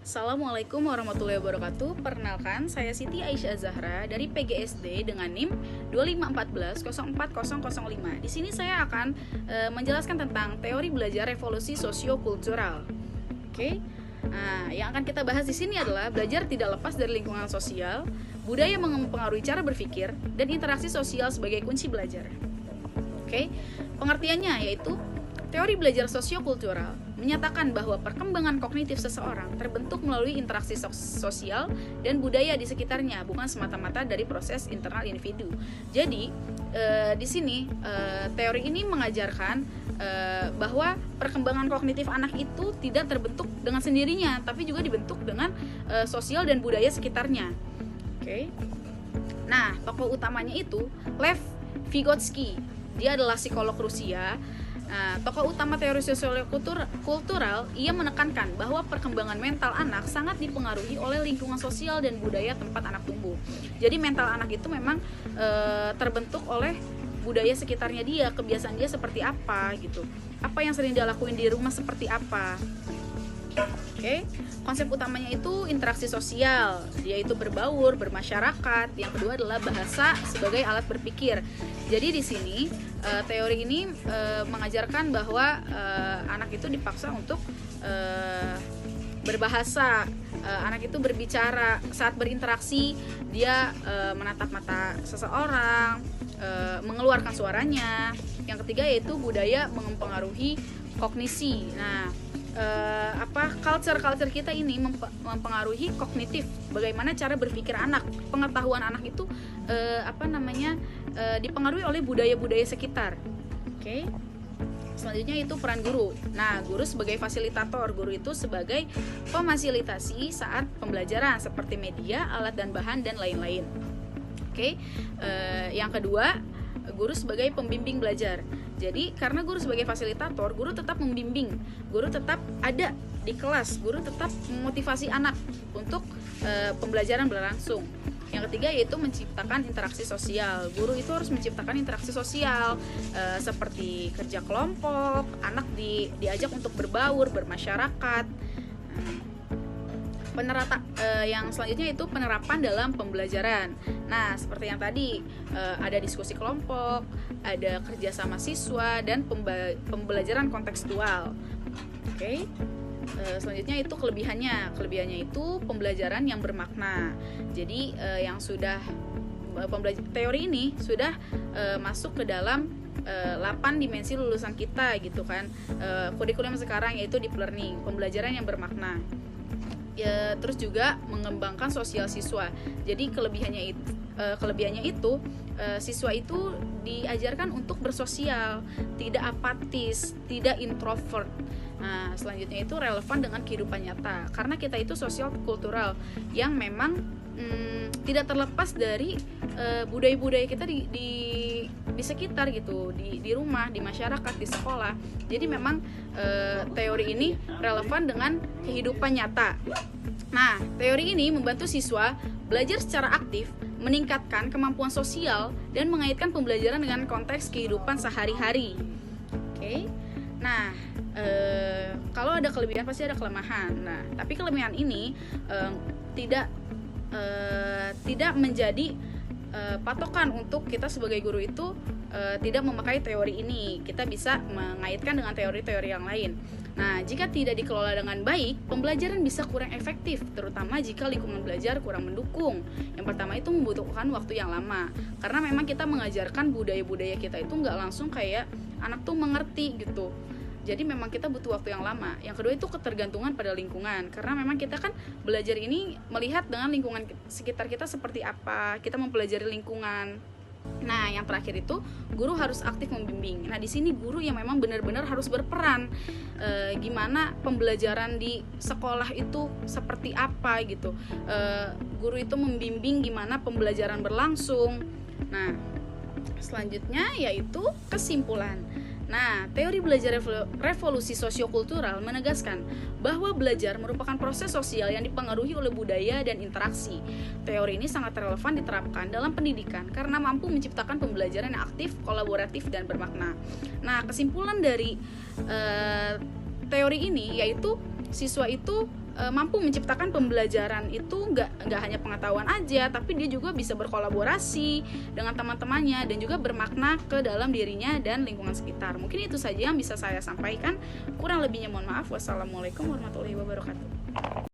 Assalamualaikum warahmatullahi wabarakatuh. Perkenalkan, saya Siti Aisyah Zahra dari PGSD dengan NIM 2514-04005. Di sini saya akan menjelaskan tentang teori belajar revolusi sosiokultural. Oke. Nah, yang akan kita bahas di sini adalah belajar tidak lepas dari lingkungan sosial, budaya mempengaruhi cara berpikir, dan interaksi sosial sebagai kunci belajar. Oke. Pengertiannya yaitu teori belajar sosiokultural menyatakan bahwa perkembangan kognitif seseorang terbentuk melalui interaksi sosial dan budaya di sekitarnya, bukan semata-mata dari proses internal individu. Jadi, di sini teori ini mengajarkan bahwa perkembangan kognitif anak itu tidak terbentuk dengan sendirinya, tapi juga dibentuk dengan sosial dan budaya sekitarnya. Oke. Nah, tokoh utamanya itu Lev Vygotsky. Dia adalah psikolog Rusia. Nah, tokoh utama teori sosiokultural, ia menekankan bahwa perkembangan mental anak sangat dipengaruhi oleh lingkungan sosial dan budaya tempat anak tumbuh. Jadi mental anak itu memang terbentuk oleh budaya sekitarnya dia, kebiasaan dia seperti apa gitu. Apa yang sering dia lakuin di rumah seperti apa. Oke. Konsep utamanya itu interaksi sosial, yaitu berbaur, bermasyarakat. Yang kedua adalah bahasa sebagai alat berpikir. Jadi di sini teori ini mengajarkan bahwa anak itu dipaksa untuk berbahasa. Anak itu berbicara, saat berinteraksi dia menatap mata seseorang, mengeluarkan suaranya. Yang ketiga yaitu budaya mempengaruhi kognisi. Nah, culture kita ini mempengaruhi kognitif, bagaimana cara berpikir anak, pengetahuan anak itu dipengaruhi oleh budaya-budaya sekitar. Oke. Selanjutnya itu peran guru. Nah, guru sebagai fasilitator, guru itu sebagai pemasilitasi saat pembelajaran seperti media, alat dan bahan dan lain-lain. Oke. Yang kedua, guru sebagai pembimbing belajar. Jadi karena guru sebagai fasilitator, guru tetap membimbing, guru tetap ada di kelas, guru tetap memotivasi anak untuk pembelajaran berlangsung. Yang ketiga yaitu menciptakan interaksi sosial. Guru itu harus menciptakan interaksi sosial seperti kerja kelompok, anak diajak untuk berbaur, bermasyarakat. Yang selanjutnya itu penerapan dalam pembelajaran. Nah, seperti yang tadi ada diskusi kelompok, ada kerja sama siswa dan pembelajaran kontekstual. Oke. Selanjutnya itu kelebihannya itu pembelajaran yang bermakna. Jadi yang sudah teori ini sudah masuk ke dalam 8 dimensi lulusan kita gitu kan. Kurikulum sekarang yaitu deep learning, pembelajaran yang bermakna. Ya, terus juga mengembangkan sosial siswa. Jadi kelebihannya itu siswa itu diajarkan untuk bersosial, tidak apatis, tidak introvert. Nah, selanjutnya itu relevan dengan kehidupan nyata, karena kita itu sosial kultural yang memang tidak terlepas dari budaya-budaya kita di sekitar gitu, di rumah, di masyarakat, di sekolah. Jadi memang teori ini relevan dengan kehidupan nyata. Nah, teori ini membantu siswa belajar secara aktif, meningkatkan kemampuan sosial dan mengaitkan pembelajaran dengan konteks kehidupan sehari-hari. Oke. Nah, kalau ada kelebihan pasti ada kelemahan. Nah, tapi kelebihan ini tidak menjadi patokan untuk kita sebagai guru itu tidak memakai teori ini. Kita bisa mengaitkan dengan teori-teori yang lain. Nah, jika tidak dikelola dengan baik, pembelajaran bisa kurang efektif, terutama jika lingkungan belajar kurang mendukung. Yang pertama itu membutuhkan waktu yang lama, karena memang kita mengajarkan budaya-budaya kita itu nggak langsung kayak anak tuh mengerti gitu. Jadi memang kita butuh waktu yang lama. Yang kedua itu ketergantungan pada lingkungan, karena memang kita kan belajar ini melihat dengan lingkungan sekitar kita seperti apa, kita mempelajari lingkungan. Nah, yang terakhir itu guru harus aktif membimbing. Nah, di sini guru yang memang benar-benar harus berperan. Gimana pembelajaran di sekolah itu seperti apa gitu. Guru itu membimbing gimana pembelajaran berlangsung. Nah, selanjutnya yaitu kesimpulan. Nah, teori belajar revolusi sosiokultural menegaskan bahwa belajar merupakan proses sosial yang dipengaruhi oleh budaya dan interaksi. Teori ini sangat relevan diterapkan dalam pendidikan karena mampu menciptakan pembelajaran yang aktif, kolaboratif, dan bermakna. Nah, kesimpulan dari teori ini yaitu siswa itu mampu menciptakan pembelajaran itu nggak hanya pengetahuan aja, tapi dia juga bisa berkolaborasi dengan teman-temannya dan juga bermakna ke dalam dirinya dan lingkungan sekitar. Mungkin itu saja yang bisa saya sampaikan. Kurang lebihnya mohon maaf. Wassalamualaikum warahmatullahi wabarakatuh.